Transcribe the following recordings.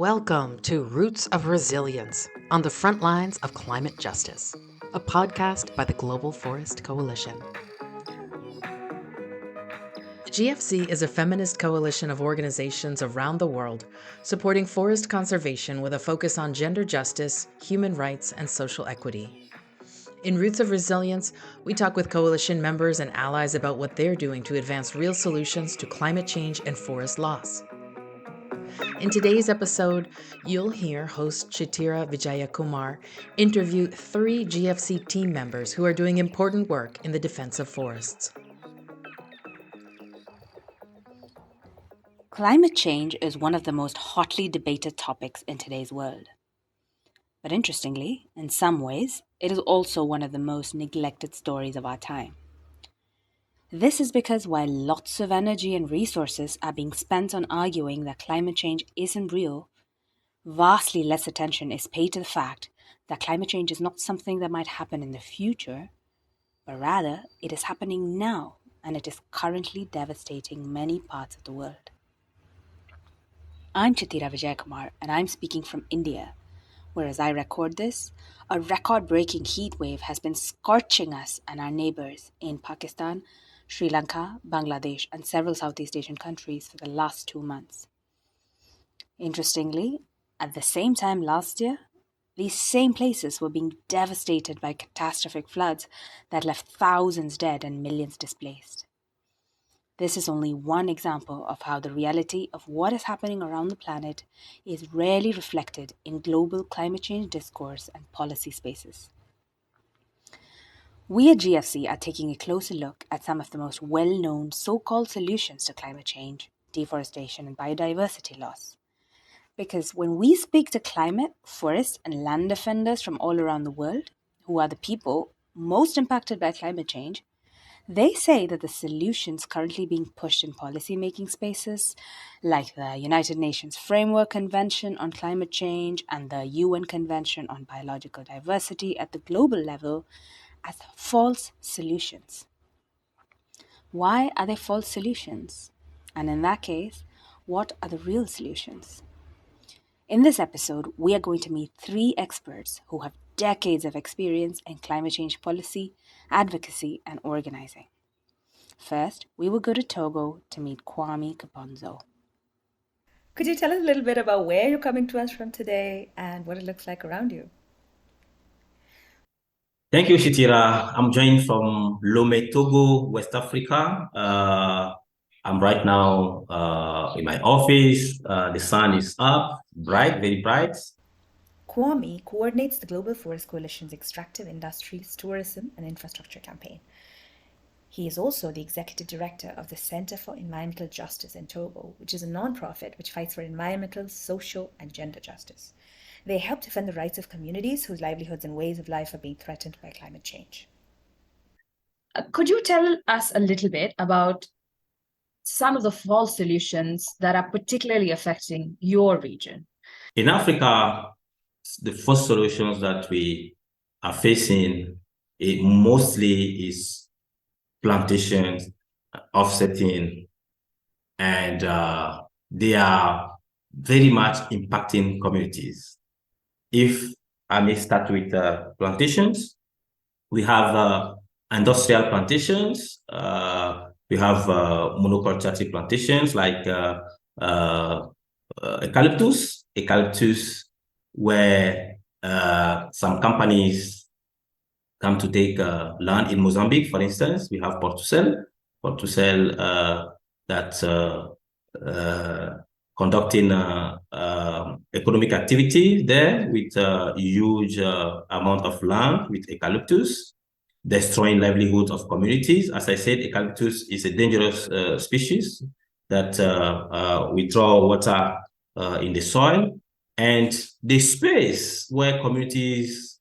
Welcome to Roots of Resilience on the Frontlines of Climate Justice, a podcast by the Global Forest Coalition. GFC is a feminist coalition of organizations around the world supporting forest conservation with a focus on gender justice, human rights, and social equity. In Roots of Resilience, we talk with coalition members and allies about what they're doing to advance real solutions to climate change and forest loss. In today's episode, you'll hear host Chithira Vijayakumar interview 3 GFC team members who are doing important work in the defense of forests. Climate change is one of the most hotly debated topics in today's world. But interestingly, in some ways, it is also one of the most neglected stories of our time. This is because while lots of energy and resources are being spent on arguing that climate change isn't real, vastly less attention is paid to the fact that climate change is not something that might happen in the future, but rather it is happening now, and it is currently devastating many parts of the world. I'm Chithira Vijayakumar, and I'm speaking from India, where as I record this, a record-breaking heat wave has been scorching us and our neighbours in Pakistan, Sri Lanka, Bangladesh, and several Southeast Asian countries for the last 2 months. Interestingly, at the same time last year, these same places were being devastated by catastrophic floods that left thousands dead and millions displaced. This is only one example of how the reality of what is happening around the planet is rarely reflected in global climate change discourse and policy spaces. We at GFC are taking a closer look at some of the most well-known so-called solutions to climate change, deforestation, and biodiversity loss. Because when we speak to climate, forest, and land defenders from all around the world, who are the people most impacted by climate change, they say that the solutions currently being pushed in policy-making spaces, like the United Nations Framework Convention on Climate Change and the UN Convention on Biological Diversity at the global level, as false solutions. Why are they false solutions? And in that case, what are the real solutions? In this episode, we are going to meet 3 experts who have decades of experience in climate change policy, advocacy, and organizing. First, we will go to Togo to meet Kwami Kpondzo. Could you tell us a little bit about where you're coming to us from today and what it looks like around you? Thank you, Chithira. I'm joined from Lomé, Togo, West Africa. I'm right now in my office. The sun is up, bright, very bright. Kwami coordinates the Global Forest Coalition's Extractive Industries, Tourism and Infrastructure campaign. He is also the executive director of the Center for Environmental Justice in Togo, which is a non-profit which fights for environmental, social, and gender justice. They help defend the rights of communities whose livelihoods and ways of life are being threatened by climate change. Could you tell us a little bit about some of the false solutions that are particularly affecting your region? In Africa, the first solutions that we are facing, it mostly is plantations, offsetting, and they are very much impacting communities. If I may start with plantations, we have industrial plantations, we have monoculture plantations like eucalyptus, where some companies come to take land in Mozambique, for instance. We have Portucel that conducting economic activity there with a huge amount of land with eucalyptus, destroying livelihoods of communities. As I said, eucalyptus is a dangerous species that withdraw water in the soil, and the space where communities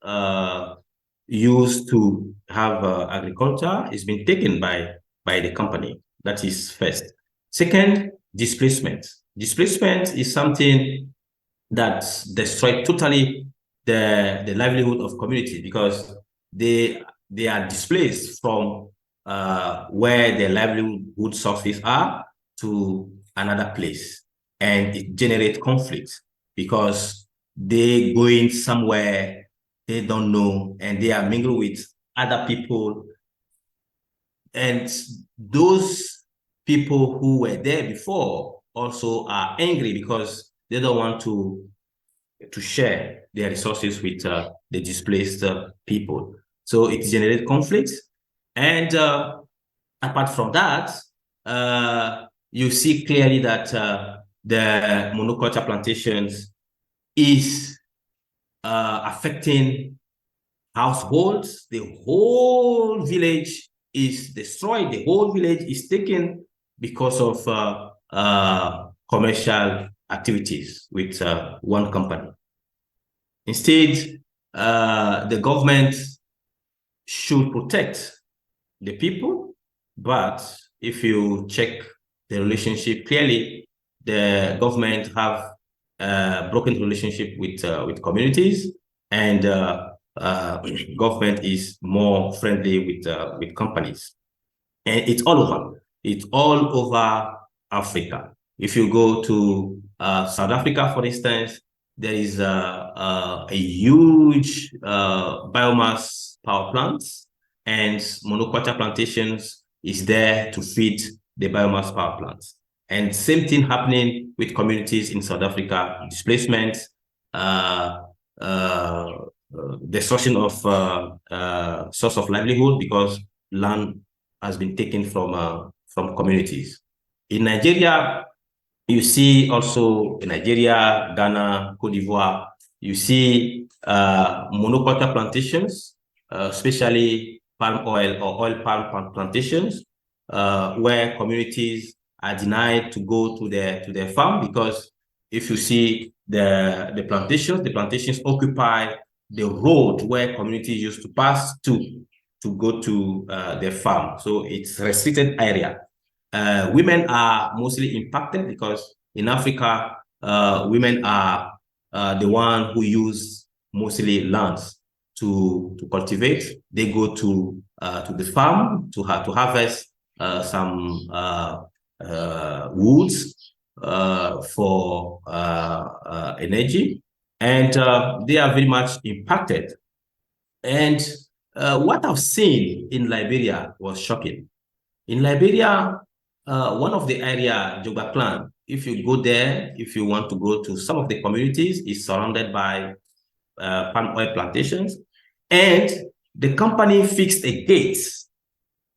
used to have agriculture is being taken by the company. That is first. Second, displacement. Displacement is something that destroys totally the livelihood of communities because they are displaced from where their livelihood sources are to another place, and it generates conflict. because they going somewhere they don't know and they are mingling with other people. And those people who were there before also are angry because they don't want to share their resources with the displaced people. So it generates conflicts. And apart from that, you see clearly that the monoculture plantations is affecting households. The whole village is destroyed. The whole village is taken because of commercial activities with one company. Instead, the government should protect the people, but if you check the relationship clearly, the government have broken relationship with communities, and government is more friendly with companies, and it's all over. It's all over Africa. If you go to South Africa, for instance, there is a huge biomass power plants, and monoculture plantations is there to feed the biomass power plants. And same thing happening with communities in South Africa, displacement, destruction of source of livelihood because land has been taken from communities. In Nigeria, you see also in Nigeria, Ghana, Cote d'Ivoire, you see monoculture plantations, especially palm oil or oil palm plantations, where communities are denied to go to their farm because if you see the plantations occupy the road where communities used to pass to go to their farm. So it's restricted area. Women are mostly impacted because in Africa, women are the one who use mostly lands to cultivate. They go to the farm to harvest some woods for energy, and they are very much impacted. And what I've seen in Liberia was shocking. In Liberia, one of the area, Joga Clan, if you go there, if you want to go to some of the communities, is surrounded by palm oil plantations. And the company fixed a gate.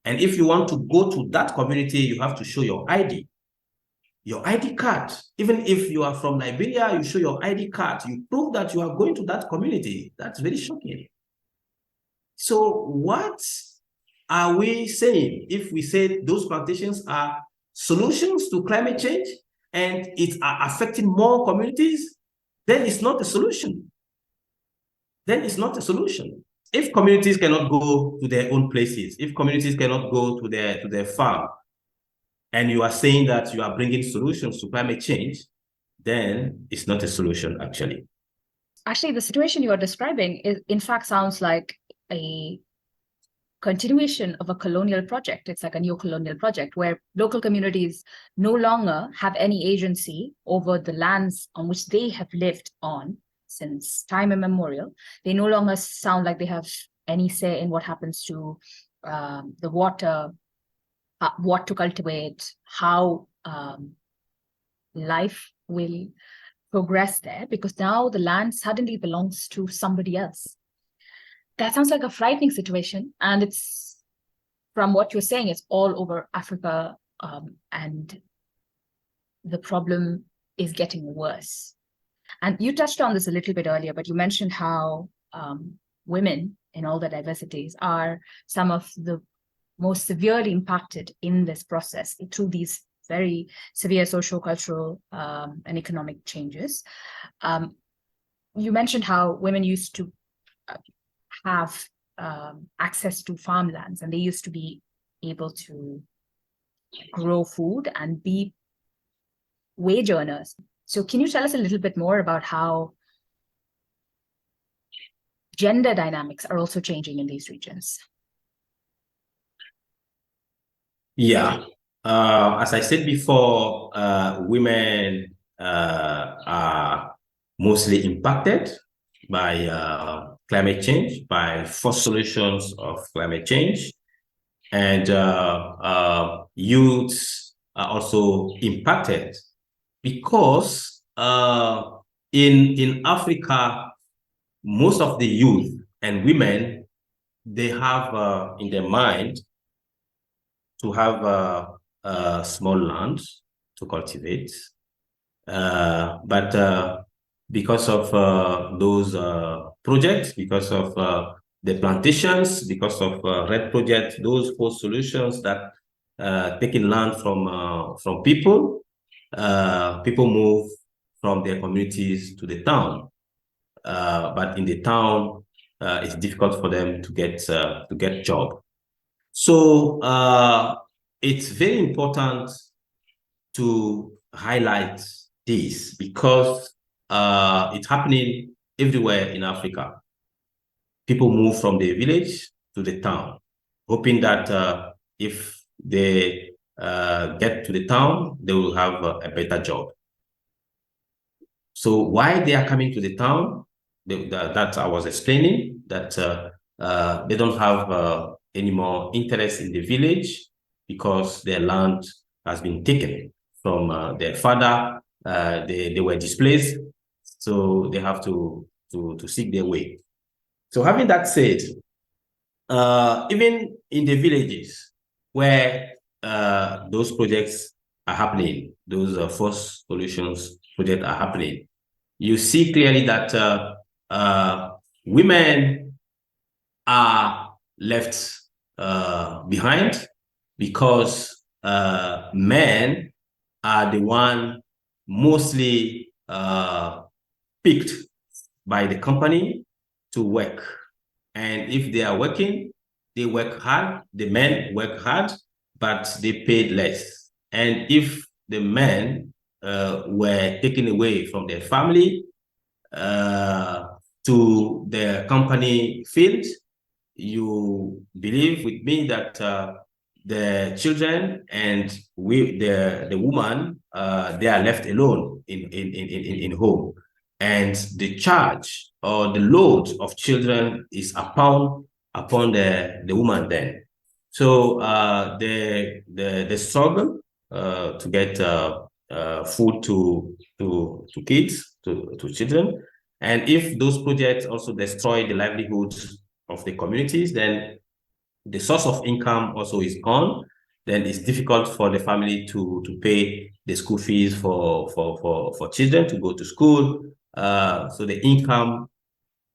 And if you want to go to that community, you have to show your ID. Your ID card. Even if you are from Liberia, you show your ID card. You prove that you are going to that community. That's very shocking. So what are we saying if we say those plantations are solutions to climate change and it's affecting more communities? Then it's not a solution. Then it's not a solution. If communities cannot go to their own places, if communities cannot go to their farm, and you are saying that you are bringing solutions to climate change, then it's not a solution, actually. Actually, the situation you are describing is, in fact, sounds like a continuation of a colonial project. It's like a neo-colonial project where local communities no longer have any agency over the lands on which they have lived on since time immemorial. They no longer sound like they have any say in what happens to the water, what to cultivate, how life will progress there, because now the land suddenly belongs to somebody else. That sounds like a frightening situation. And it's, from what you're saying, it's all over Africa, and the problem is getting worse. And you touched on this a little bit earlier, but you mentioned how women in all their diversities are some of the most severely impacted in this process through these very severe social, cultural, and economic changes. You mentioned how women used to have access to farmlands, and they used to be able to grow food and be wage earners. So can you tell us a little bit more about how gender dynamics are also changing in these regions? Yeah. As I said before, women are mostly impacted by climate change, by forced solutions of climate change. And youths are also impacted because in Africa, most of the youth and women, they have in their mind to have small land to cultivate. But because of those projects, because of the plantations, because of RED projects, those four solutions that taking land from people, people move from their communities to the town. But in the town, it's difficult for them to get job. So it's very important to highlight this because it's happening everywhere in Africa. People move from the village to the town, hoping that if they get to the town, they will have a better job. So why they are coming to the town, that I was explaining, that they don't have any more interest in the village because their land has been taken from their father. They were displaced, so they have to seek their way. So having that said, even in the villages where those projects are happening, those forced solutions projects are happening, you see clearly that women are left behind because men are the one mostly picked by the company to work. And if they are working, they work hard, the men work hard, but they paid less. And if the men were taken away from their family to the company field, you believe with me that the children and the woman, they are left alone in home. And the charge or the load of children is upon the woman then. So the struggle to get food to kids, to children. And if those projects also destroy the livelihoods of the communities, then the source of income also is gone. Then it's difficult for the family to pay the school fees for children to go to school. So the income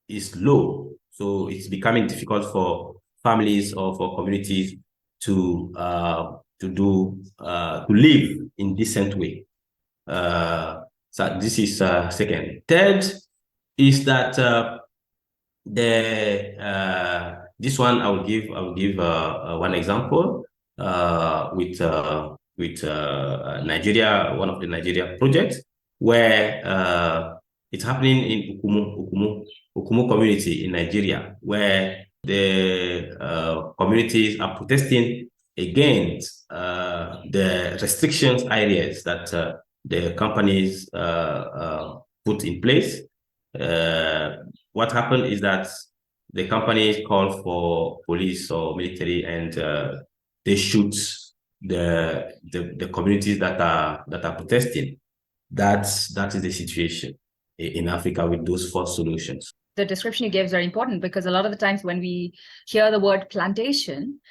is low. So it's becoming difficult for families or for communities to live in decent way. So this is second. Third is that this one I will give one example with Nigeria, one of the Nigeria projects where it's happening in Ukumu community in Nigeria, where the communities are protesting against the restrictions areas that the companies put in place. What happened is that the companies call for police or military, and they shoot the communities that are protesting. That is the situation in Africa with those forced solutions. The description you gave is very important because a lot of the times when we hear the word plantation,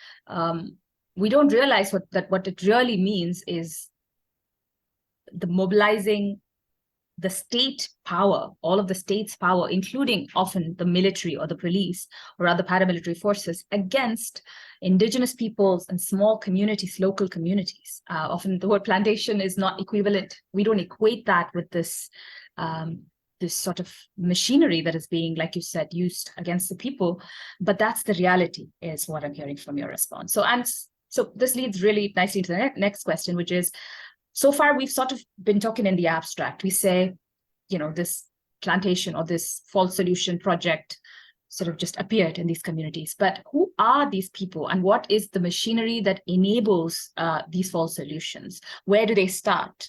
we don't realize what it really means is the mobilizing the state power, all of the state's power, including often the military or the police or other paramilitary forces, against indigenous peoples and small communities, local communities. Often the word plantation is not equivalent. We don't equate that with this this sort of machinery that is being, like you said, used against the people. But that's the reality, is what I'm hearing from your response. So this leads really nicely to the next question, which is, so far we've sort of been talking in the abstract. We say, this plantation or this false solution project sort of just appeared in these communities. But who are these people, and what is the machinery that enables these false solutions? Where do they start?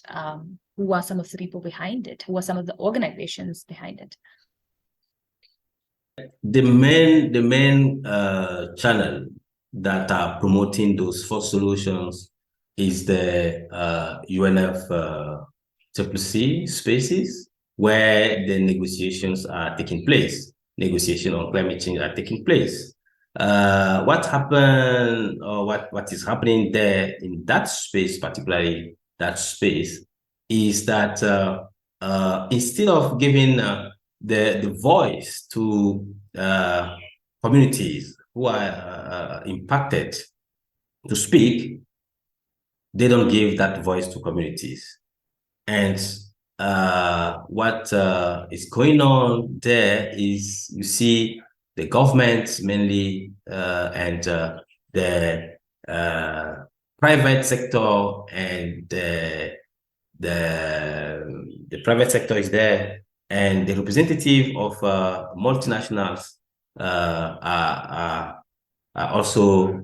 Who are some of the people behind it? Who are some of the organizations behind it? The main channel that are promoting those false solutions is the UNFCCC spaces, where the negotiations are taking place. Negotiation on climate change are taking place. What happened, or what is happening there in that space, particularly that space, is that instead of giving the voice to communities who are impacted to speak, they don't give that voice to communities. And what is going on there is, you see the government mainly and the private sector, and the private sector is there, and the representative of multinationals are also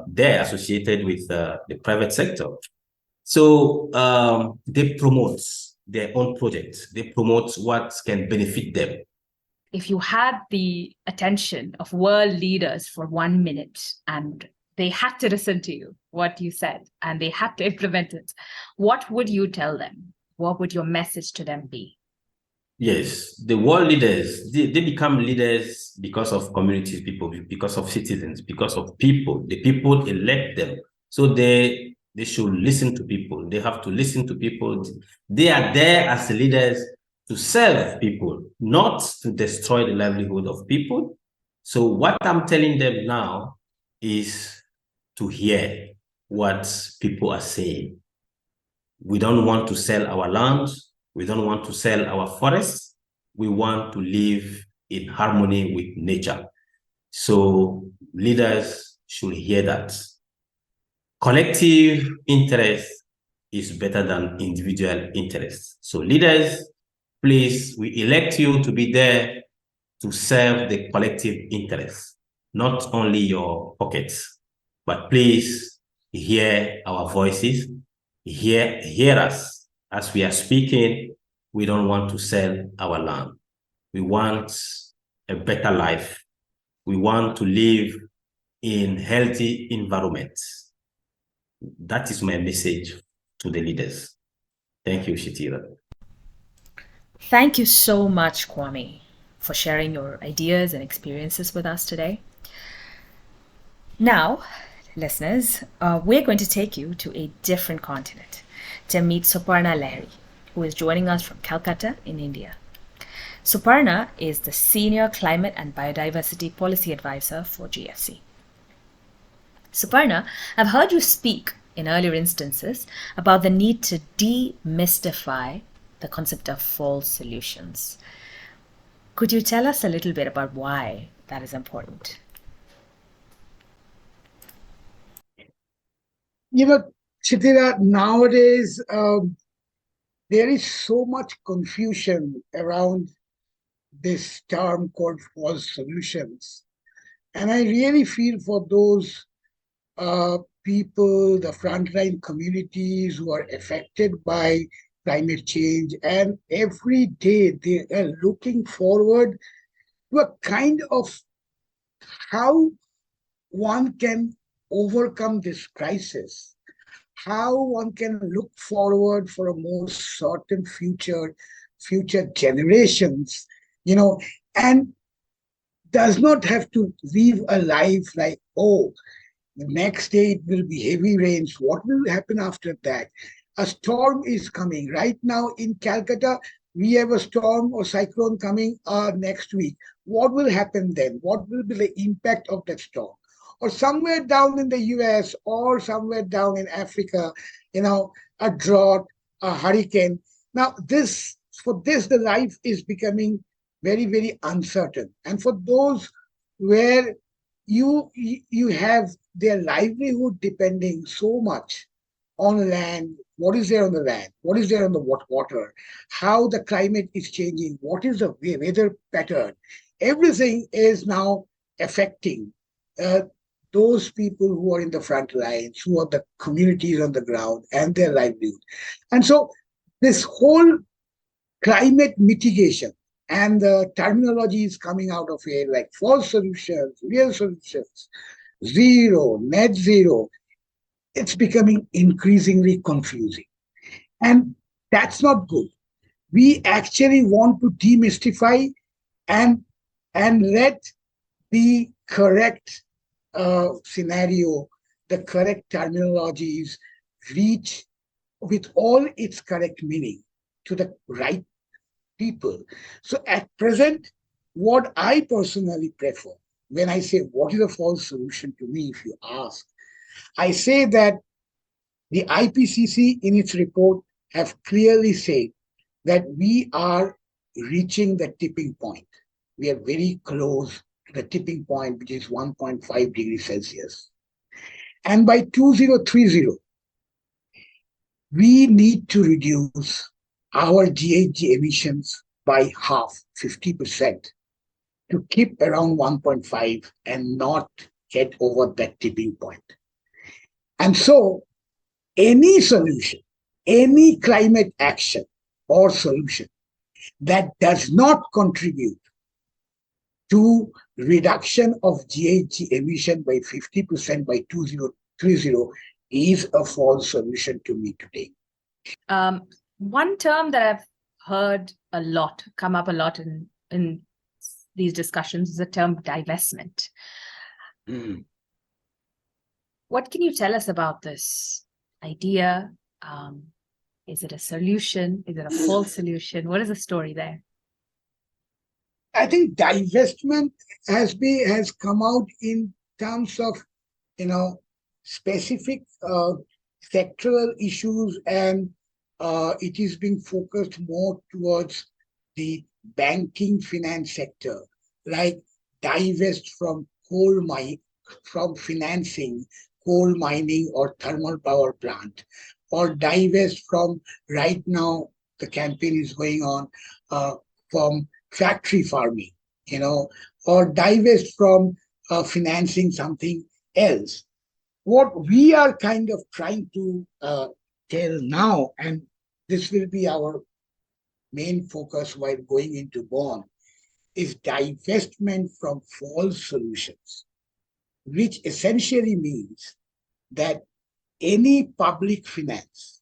there, associated with the private sector. So they promote their own projects. They promote what can benefit them. If you had the attention of world leaders for 1 minute and they had to listen to you, what you said, and they had to implement it, what would you tell them? What would your message to them be? Yes, the world leaders, they become leaders because of communities, people, because of citizens, because of people. The people elect them. So they should listen to people. They have to listen to people. They are there as leaders to serve people, not to destroy the livelihood of people. So what I'm telling them now is to hear what people are saying. We don't want to sell our land. We don't want to sell our forests. We want to live in harmony with nature. So leaders should hear that. Collective interest is better than individual interest. So leaders, please, we elect you to be there to serve the collective interest, not only your pockets, but please hear our voices, hear us as we are speaking. We don't want to sell our land. We want a better life. We want to live in healthy environments. That is my message to the leaders. Thank you, Chithira. Thank you so much, Kwami, for sharing your ideas and experiences with us today. Now, listeners, we're going to take you to a different continent to meet Souparna Lahiri, who is joining us from Calcutta in India. Souparna is the Senior Climate and Biodiversity Policy Advisor for GFC. Souparna, I've heard you speak in earlier instances about the need to demystify the concept of false solutions. Could you tell us a little bit about why that is important? You know, Chithira, nowadays there is so much confusion around this term called false solutions. And I really feel for those people, the frontline communities who are affected by climate change, and every day they are looking forward to a kind of how one can overcome this crisis, how one can look forward for a more certain future generations, and does not have to live a life like, oh, the next day it will be heavy rains. What will happen after that? A storm is coming. Right now in Calcutta, we have a storm or cyclone coming next week. What will happen then? What will be the impact of that storm? Or somewhere down in the US or somewhere down in Africa, a drought, a hurricane. Now, for this, the life is becoming very, very uncertain. And for those where you have their livelihood depending so much on land, what is there on the land, what is there on the water, how the climate is changing, what is the weather pattern, everything is now affecting those people who are in the front lines, who are the communities on the ground and their livelihood. And so this whole climate mitigation and the terminology is coming out of it, like false solutions, real solutions, zero, net zero. It's becoming increasingly confusing. And that's not good. We actually want to demystify and let the correct scenario, the correct terminologies reach with all its correct meaning to the right people. So at present, what I personally prefer, when I say what is a false solution to me, if you ask, I say that the IPCC in its report have clearly said that we are reaching the tipping point. We are very close to the tipping point, which is 1.5 degrees Celsius. And by 2030, we need to reduce our GHG emissions by half, 50%, to keep around 1.5 and not get over that tipping point. And so any solution, any climate action or solution that does not contribute to reduction of GHG emission by 50% by 2030 is a false solution to me today. One term that I've heard a lot, come up a lot in these discussions, is the term divestment. What can you tell us about this idea? Is it a solution? Is it a false solution? What is the story there? I think divestment has come out in terms of, specific sectoral issues, and it is being focused more towards the banking finance sector, like divest from from financing coal mining or thermal power plant, or divest from, right now the campaign is going on, from factory farming, or divest from financing something else. What we are kind of trying to tell now, and this will be our main focus while going into bond, is divestment from false solutions, which essentially means that any public finance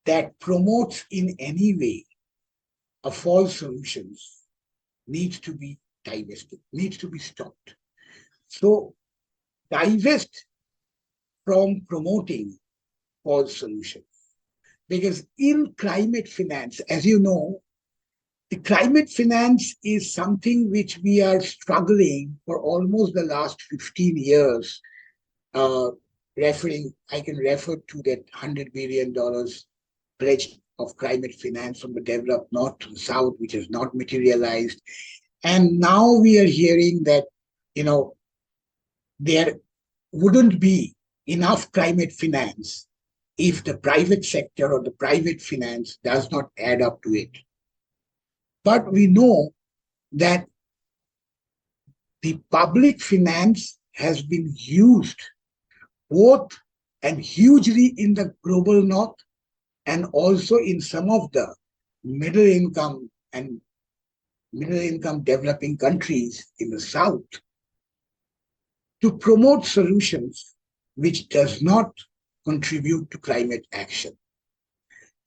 that promotes in any way a false solutions needs to be divested, needs to be stopped. So divest from promoting false solutions. Because in climate finance, as you know, the climate finance is something which we are struggling for almost the last 15 years. I can refer to that $100 billion pledge of climate finance from the developed north to the south, which has not materialized. And now we are hearing that, there wouldn't be enough climate finance if the private sector or the private finance does not add up to it. But we know that the public finance has been used both and hugely in the global north, and also in some of the middle income developing countries in the south, to promote solutions which does not contribute to climate action.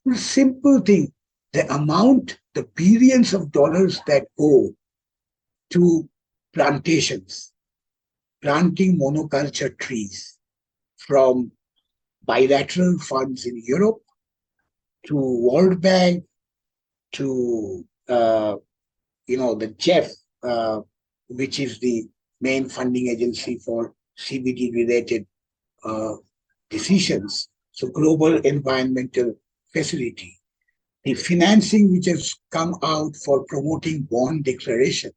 The simple thing, the billions of dollars that go to plantations, planting monoculture trees, from bilateral funds in Europe to World Bank to the GEF, which is the main funding agency for CBD-related decisions, so Global Environmental Facility. The financing which has come out for promoting bond declaration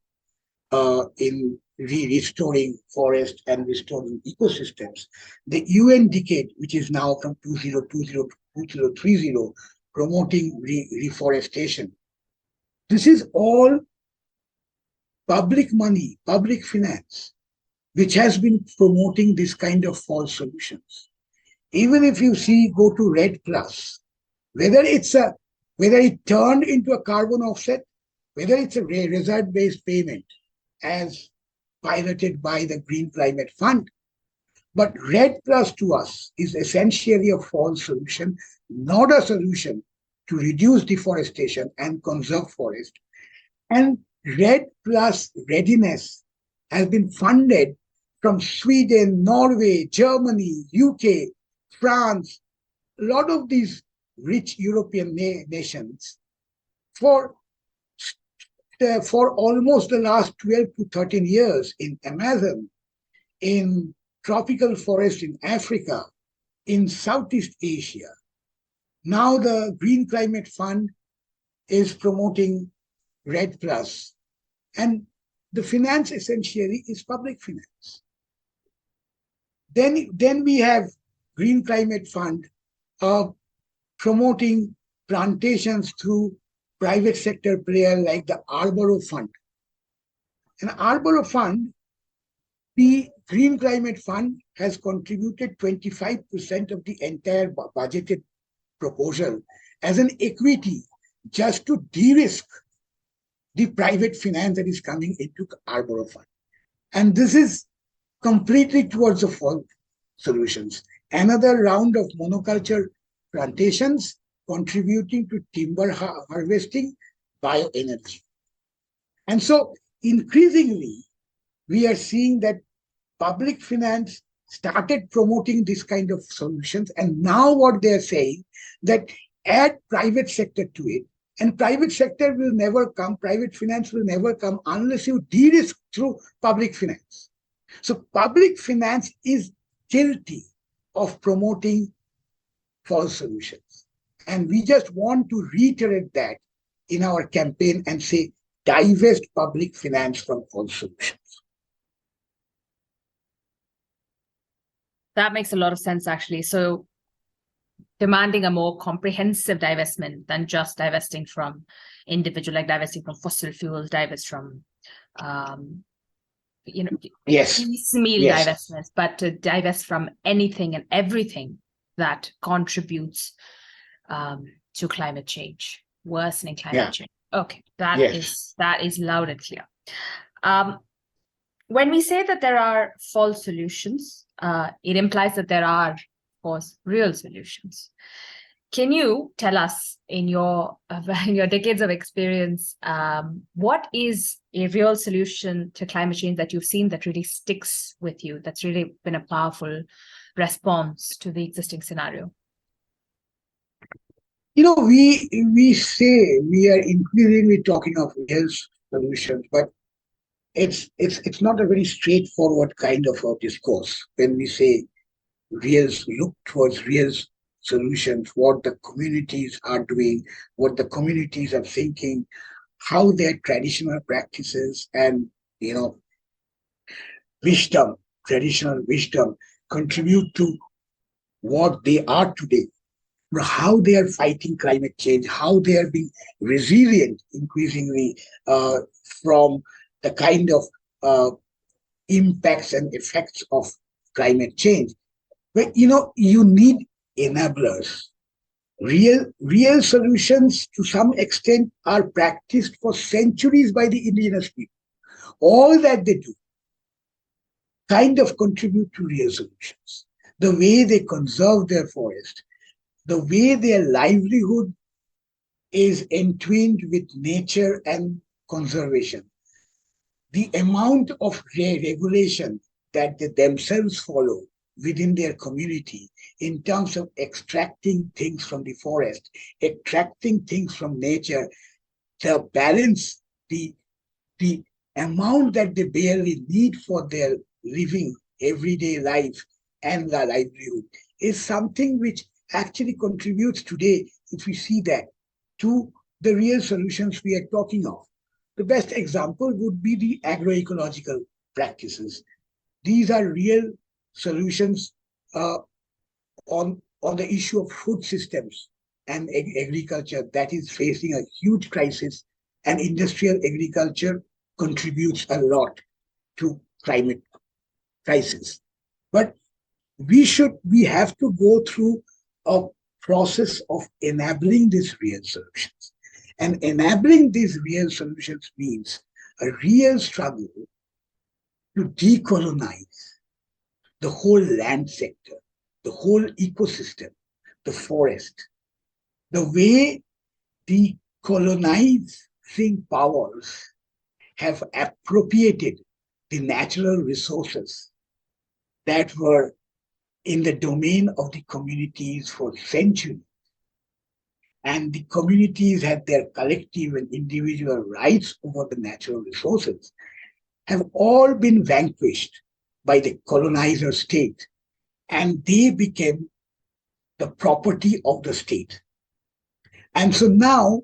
in restoring forest and restoring ecosystems. The UN decade, which is now from 2020 to 2030, promoting reforestation. This is all public money, public finance, which has been promoting this kind of false solutions. Even if you see, go to REDD+, whether it turned into a carbon offset, whether it's a result-based payment as piloted by the Green Climate Fund, but REDD+ to us is essentially a false solution, not a solution to reduce deforestation and conserve forest. And REDD+ readiness has been funded from Sweden, Norway, Germany, UK, France, a lot of these rich European nations for almost the last 12 to 13 years in Amazon, in tropical forests in Africa, in Southeast Asia. Now the Green Climate Fund is promoting REDD+, and the finance essentially is public finance. Then we have Green Climate Fund promoting plantations through private sector player like the Arboro Fund. And Arboro Fund, the Green Climate Fund has contributed 25% of the entire budgeted proposal as an equity just to de-risk the private finance that is coming into the Arboro Fund. And this is completely towards the false solutions. Another round of monoculture plantations contributing to timber harvesting, bioenergy. And so increasingly, we are seeing that public finance started promoting this kind of solutions. And now what they're saying, that add private sector to it, and private sector will never come, private finance will never come unless you de-risk through public finance. So public finance is guilty of promoting false solutions. And we just want to reiterate that in our campaign and say, divest public finance from false solutions. That makes a lot of sense, actually. So demanding a more comprehensive divestment than just divesting from individual, like divesting from fossil fuels, divest from, piecemeal divestments, but to divest from anything and everything that contributes to climate change, worsening climate change. Okay, that is loud and clear. When we say that there are false solutions, it implies that there are, of course, real solutions. Can you tell us, in your decades of experience, what is a real solution to climate change that you've seen that really sticks with you, that's really been a powerful response to the existing scenario? We say we are increasingly talking of real solutions, but it's not a very straightforward kind of a discourse when we say look towards real solutions, what the communities are doing, what the communities are thinking, how their traditional practices and traditional wisdom contribute to what they are today, how they are fighting climate change, how they are being resilient increasingly from the kind of impacts and effects of climate change. But you need enablers. Real solutions to some extent are practiced for centuries by the indigenous people. All that they do kind of contribute to real solutions. The way they conserve their forest, the way their livelihood is entwined with nature and conservation, the amount of regulation that they themselves follow within their community in terms of extracting things from the forest, extracting things from nature, the balance, the amount that they barely need for their living everyday life and their livelihood is something which actually contributes today, if we see that, to the real solutions we are talking of. The best example would be the agroecological practices. These are real solutions on the issue of food systems and agriculture that is facing a huge crisis, and industrial agriculture contributes a lot to climate crisis. But we have to go through a process of enabling these real solutions. And enabling these real solutions means a real struggle to decolonize the whole land sector, the whole ecosystem, the forest. The way the colonizing powers have appropriated the natural resources that were in the domain of the communities for centuries. And the communities had their collective and individual rights over the natural resources, have all been vanquished by the colonizer state, and they became the property of the state. And so now,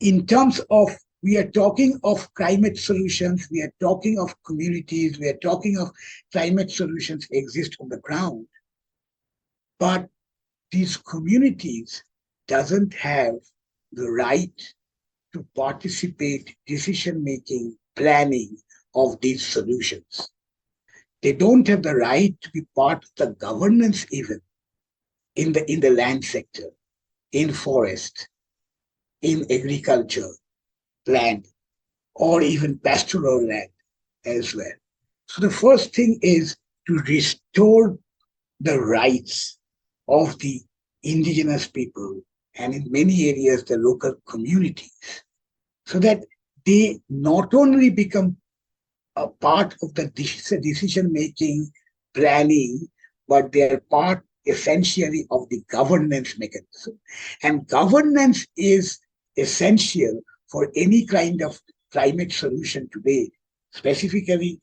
in terms of, we are talking of climate solutions, we are talking of communities, we are talking of climate solutions exist on the ground, but these communities doesn't have the right to participate decision-making, planning of these solutions. They don't have the right to be part of the governance even in the land sector, in forest, in agriculture, land, or even pastoral land as well. So the first thing is to restore the rights of the indigenous people, and in many areas, the local communities, so that they not only become a part of the decision-making, planning, but they are part essentially of the governance mechanism. And governance is essential for any kind of climate solution today, specifically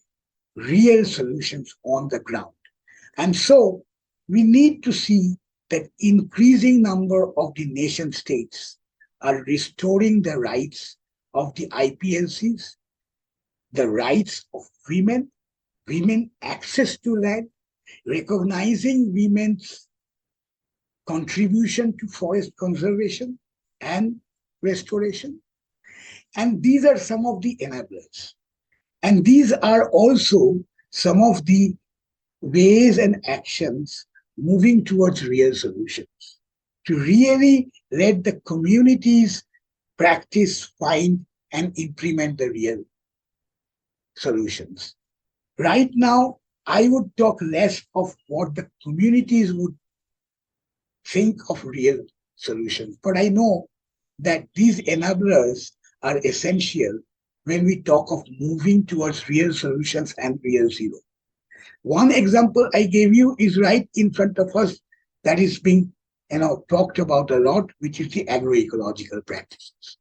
real solutions on the ground. And so we need to see that increasing number of the nation states are restoring the rights of the IPLCs, the rights of women access to land, recognizing women's contribution to forest conservation and restoration. And these are some of the enablers. And these are also some of the ways and actions moving towards real solutions, to really let the communities practice, find, and implement the real solutions. Right now, I would talk less of what the communities would think of real solutions, but I know that these enablers are essential when we talk of moving towards real solutions and real zero. One example I gave you is right in front of us that is being talked about a lot, which is the agroecological practices.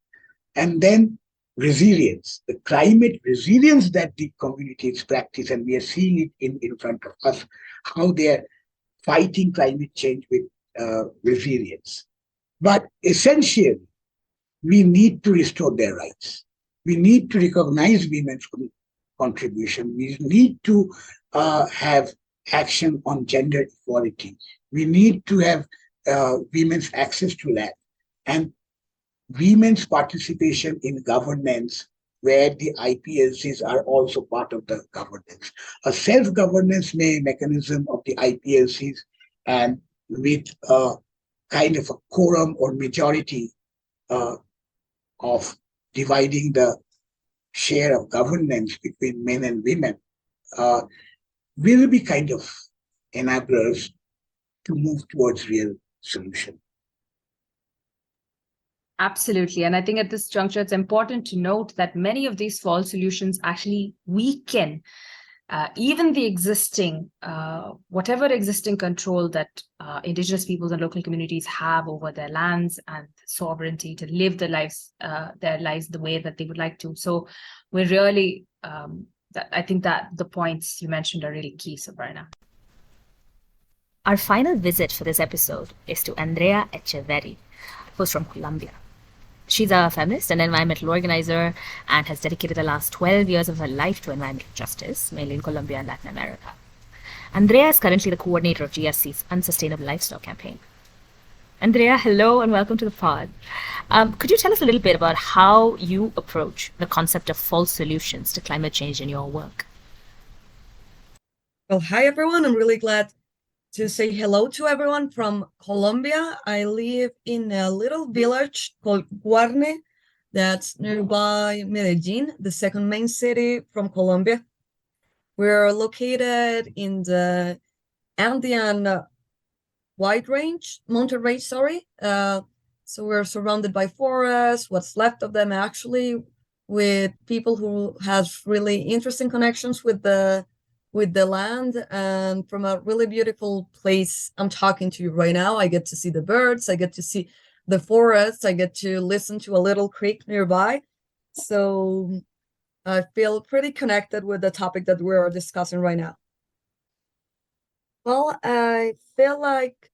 And then resilience, the climate resilience that the communities practice, and we are seeing it in front of us, how they are fighting climate change with resilience. But essentially, we need to restore their rights. We need to recognize women's contribution. We need to have action on gender equality. We need to have women's access to land and women's participation in governance, where the IPLCs are also part of the governance. A self-governance mechanism of the IPLCs, and with a kind of a quorum or majority of dividing the share of governance between men and women, will be kind of enablers to move towards real solution. Absolutely. And I think at this juncture, it's important to note that many of these false solutions actually weaken even the existing, whatever existing control that indigenous peoples and local communities have over their lands and sovereignty to live their lives the way that they would like to. So we're really, I think that the points you mentioned are really key, Souparna. Our final visit for this episode is to Andrea Echeverri, who's from Colombia. She's a feminist and environmental organizer and has dedicated the last 12 years of her life to environmental justice, mainly in Colombia and Latin America. Andrea is currently the coordinator of GFC's Unsustainable Livestock campaign. Andrea, hello and welcome to the pod. Could you tell us a little bit about how you approach the concept of false solutions to climate change in your work? Well, hi everyone. I'm really glad to say hello to everyone from Colombia. I live in a little village called Guarne that's nearby Medellin, the second main city from Colombia. We're located in the Andean mountain range, sorry. So we're surrounded by forests, what's left of them actually, with people who have really interesting connections with the land, and from a really beautiful place I'm talking to you right now. I get to see the birds, I get to see the forest, I get to listen to a little creek nearby. So I feel pretty connected with the topic that we're discussing right now. Well, I feel like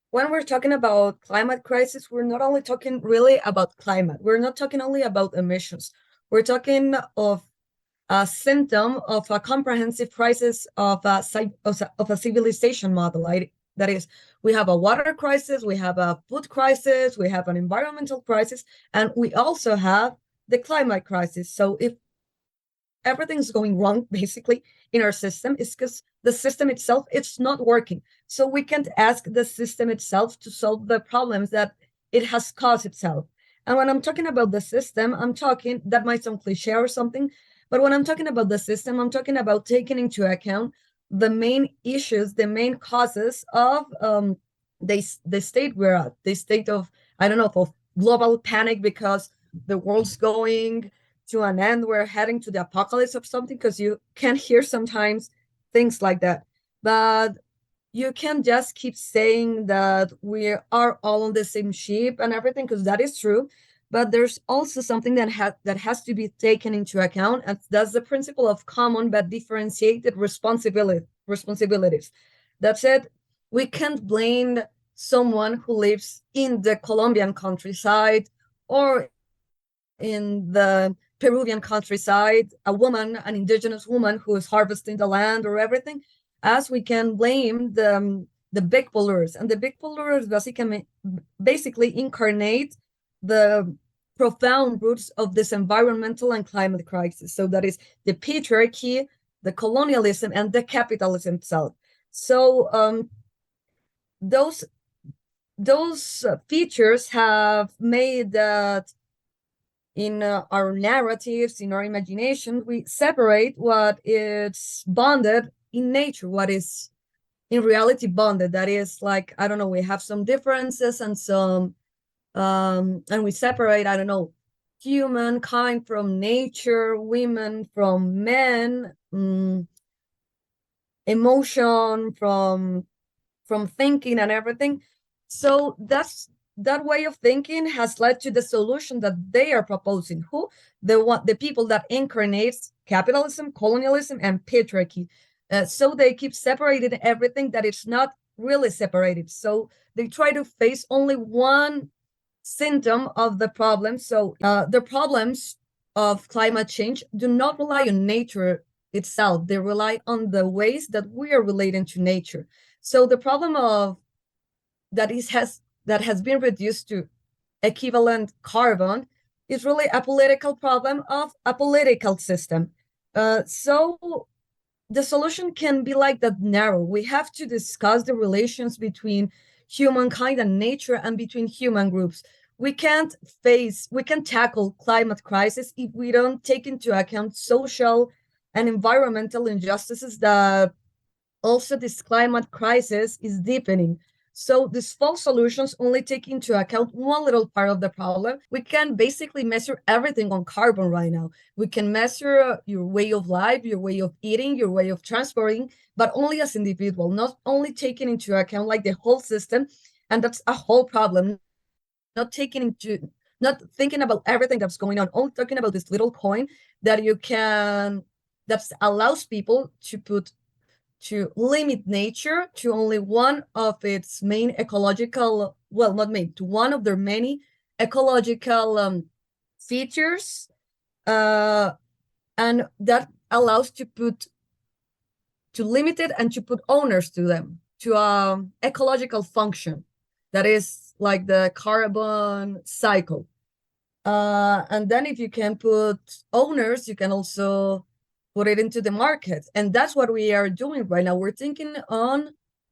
when we're talking about climate crisis, we're not only talking really about climate. We're not talking only about emissions. We're talking of a symptom of a comprehensive crisis of a civilization model. That is, we have a water crisis, we have a food crisis, we have an environmental crisis, and we also have the climate crisis. So if everything's going wrong, basically, in our system, is because the system itself, it's not working. So we can't ask the system itself to solve the problems that it has caused itself. And when I'm talking about the system, I'm talking, that might sound cliche or something, but when I'm talking about the system, I'm talking about taking into account the main issues, the main causes of the state we're at, the state of, I don't know, of global panic because the world's going to an end, we're heading to the apocalypse of something, because you can hear sometimes things like that. But you can't just keep saying that we are all on the same ship and everything, because that is true. But there's also something that has to be taken into account, and that's the principle of common but differentiated responsibilities. That said, we can't blame someone who lives in the Colombian countryside or in the Peruvian countryside, a woman, an indigenous woman who is harvesting the land or everything, as we can blame the big polluters. And the big polluters basically incarnate the profound roots of this environmental and climate crisis. So that is the patriarchy, the colonialism, and the capitalism itself. So those features have made that in our narratives, in our imagination, we separate what is bonded in nature, what is in reality bonded. That is, like, I don't know, we have some differences and some, and we separate, I don't know, humankind from nature, women from men, emotion from thinking and everything. So that way of thinking has led to the solution that they are proposing. The people that incarnates capitalism, colonialism, and patriarchy. So they keep separating everything that is not really separated. So they try to face only one symptom of the problem. So the problems of climate change do not rely on nature itself. They rely on the ways that we are relating to nature. So the problem of that has been reduced to equivalent carbon is really a political problem of a political system. So the solution can be like that narrow. We have to discuss the relations between humankind and nature and between human groups. We can't tackle climate crisis if we don't take into account social and environmental injustices that also this climate crisis is deepening. So these false solutions only take into account one little part of the problem. We can basically measure everything on carbon right now. We can measure your way of life, your way of eating, your way of transporting, but only as individual, not only taking into account like the whole system. And that's a whole problem. Not thinking about everything that's going on, only talking about this little coin that allows people to limit nature to only one of its main ecological, well, not main, to one of their many ecological features, and that allows to limit it and to put owners to them, to ecological function. That is like the carbon cycle. And then if you can put owners, you can also put it into the market. And that's what we are doing right now. We're thinking on,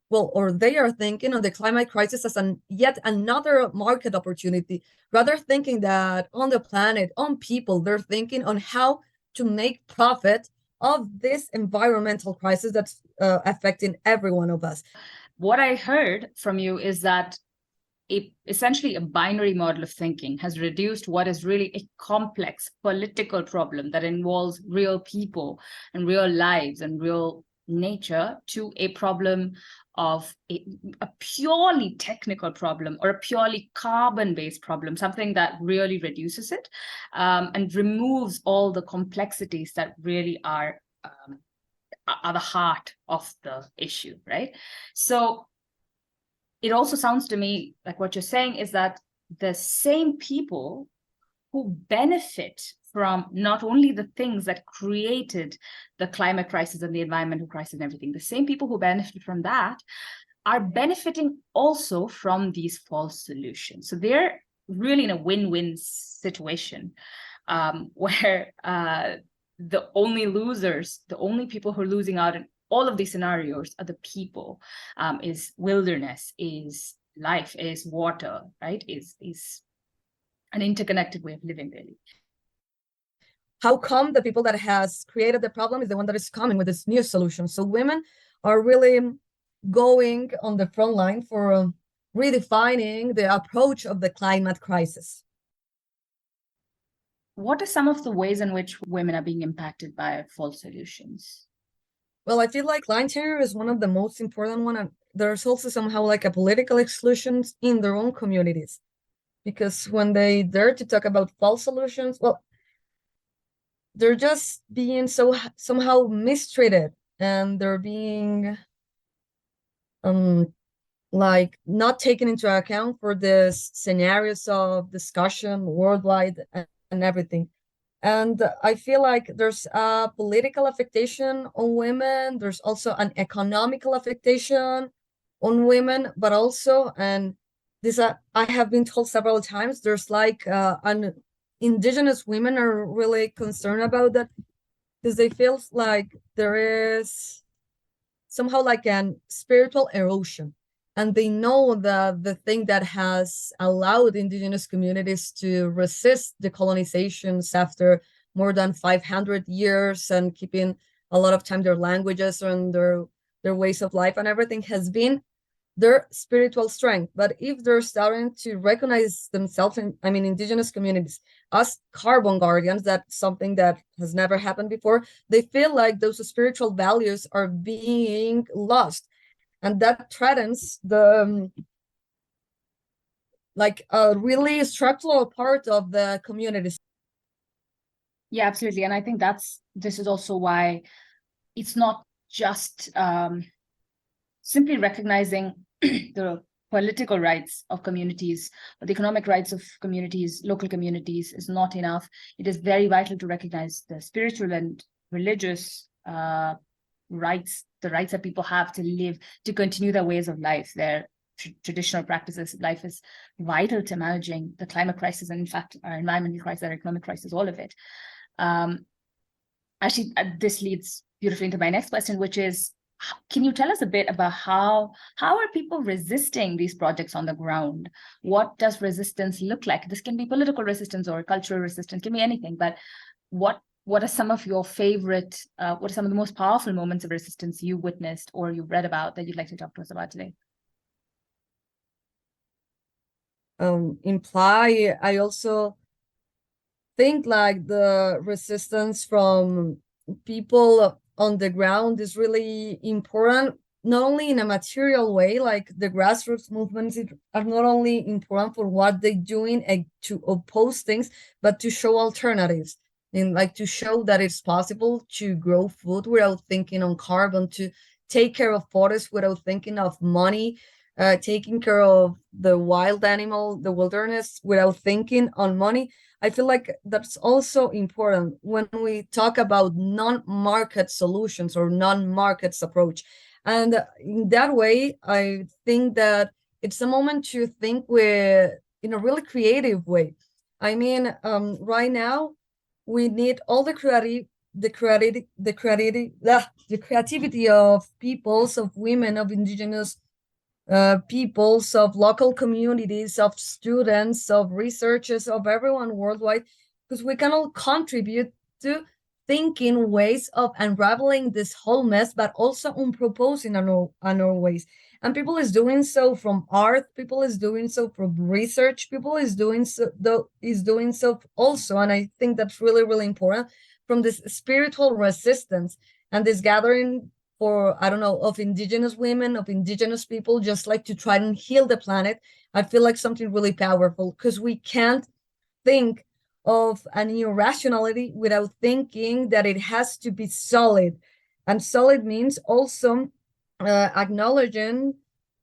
well, or they are thinking on the climate crisis as yet another market opportunity, rather thinking that on the planet, on people, they're thinking on how to make profit of this environmental crisis that's affecting every one of us. What I heard from you is that essentially a binary model of thinking has reduced what is really a complex political problem that involves real people and real lives and real nature to a problem of a purely technical problem or a purely carbon-based problem, something that really reduces it and removes all the complexities that really are the heart of the issue, right? So it also sounds to me like what you're saying is that the same people who benefit from not only the things that created the climate crisis and the environmental crisis and everything, the same people who benefit from that are benefiting also from these false solutions. So they're really in a win-win situation where the only losers, the only people who are losing out in all of these scenarios are the people, is wilderness, is life, is water, right? Is an interconnected way of living, really. How come the people that has created the problem is the one that is coming with this new solution? So women are really going on the front line for redefining the approach of the climate crisis. What are some of the ways in which women are being impacted by false solutions? Well, I feel like land tenure is one of the most important one, and there's also somehow like a political exclusion in their own communities, because when they dare to talk about false solutions, well, they're just being somehow mistreated, and they're being like not taken into account for the scenarios of discussion worldwide and everything. And I feel like there's a political affectation on women. There's also an economical affectation on women, but also, and this I have been told several times, there's like an indigenous women are really concerned about that because they feel like there is somehow like an spiritual erosion. And they know that the thing that has allowed indigenous communities to resist the colonizations after more than 500 years and keeping a lot of time their languages and their ways of life and everything has been their spiritual strength. But if they're starting to recognize themselves in, indigenous communities as carbon guardians, that's something that has never happened before, they feel like those spiritual values are being lost. And that threatens the like a really structural part of the community. Yeah, absolutely. And I think this is also why it's not just simply recognizing the political rights of communities, or the economic rights of communities, local communities is not enough. It is very vital to recognize the spiritual and religious rights, the rights that people have to live, to continue their ways of life, their traditional practices of life is vital to managing the climate crisis and, in fact, our environmental crisis, our economic crisis, all of it. Actually, this leads beautifully into my next question, which is, can you tell us a bit about how are people resisting these projects on the ground? What does resistance look like? This can be political resistance or cultural resistance, can be anything, but what are some of your favorite, what are some of the most powerful moments of resistance you witnessed or you read about that you'd like to talk to us about today? I also think like the resistance from people on the ground is really important, not only in a material way, like the grassroots movements are not only important for what they're doing to oppose things, but to show alternatives. And like to show that it's possible to grow food without thinking on carbon, to take care of forests without thinking of money, taking care of the wild animal, the wilderness without thinking on money. I feel like that's also important when we talk about non-market solutions or non-markets approach. And in that way, I think that it's a moment to think in a really creative way. I mean, right now we need all the creativity of peoples, of women, of indigenous peoples, of local communities, of students, of researchers, of everyone worldwide, because we can all contribute to thinking ways of unraveling this whole mess, but also on proposing our ways. And people is doing so from art, people is doing so from research, people is doing so also, and I think that's really, really important, from this spiritual resistance and this gathering for, I don't know, of indigenous women, of indigenous people, just like to try and heal the planet. I feel like something really powerful, because we can't think of an irrationality without thinking that it has to be solid. And solid means also acknowledging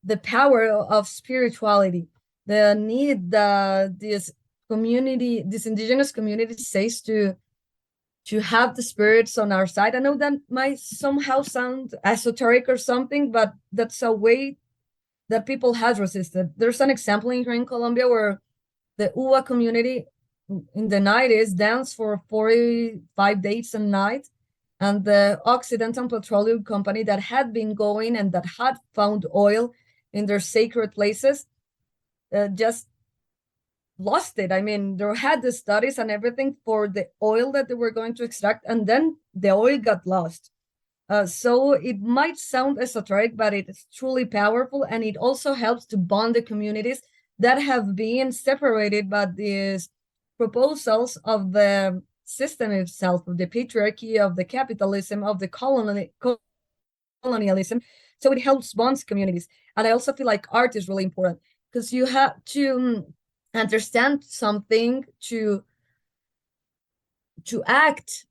the power of spirituality, the need that this indigenous community says to have the spirits on our side. I know that might somehow sound esoteric or something, but that's a way that people have resisted. There's an example here in Colombia where the UA community in the 90s danced for 45 days and nights, and the Occidental Petroleum Company that had been going and that had found oil in their sacred places just lost it. I mean, they had the studies and everything for the oil that they were going to extract, and then the oil got lost. So it might sound esoteric, but it is truly powerful, and it also helps to bond the communities that have been separated by these proposals of the system itself, of the patriarchy, of the capitalism, of the colonialism. So it helps bond communities. And I also feel like art is really important, because you have to understand something to act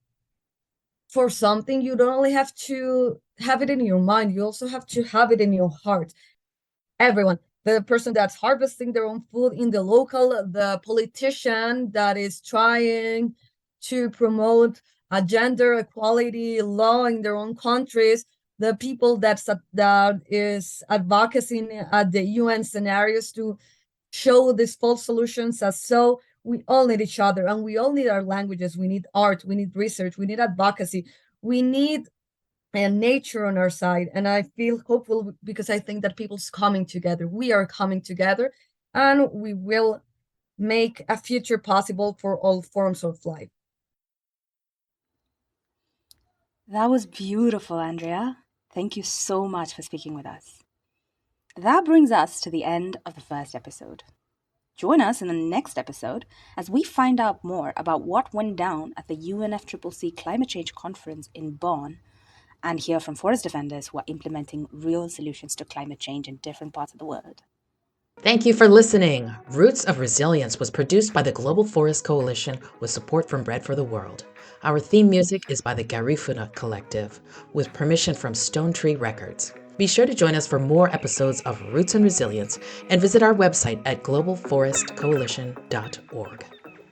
for something. You don't only have to have it in your mind, you also have to have it in your heart. Everyone, the person that's harvesting their own food in the local, the politician that is trying to promote a gender equality law in their own countries, the people that is advocating at the UN scenarios to show these false solutions. As so we all need each other, and we all need our languages. We need art, we need research, we need advocacy, we need nature on our side. And I feel hopeful, because I think that people's coming together, we are coming together, and we will make a future possible for all forms of life. That was beautiful, Andrea. Thank you so much for speaking with us. That brings us to the end of the first episode. Join us in the next episode as we find out more about what went down at the UNFCCC Climate Change Conference in Bonn, and hear from forest defenders who are implementing real solutions to climate change in different parts of the world. Thank you for listening. Roots of Resilience was produced by the Global Forest Coalition with support from Bread for the World. Our theme music is by the Garifuna Collective, with permission from Stone Tree Records. Be sure to join us for more episodes of Roots and Resilience, and visit our website at globalforestcoalition.org.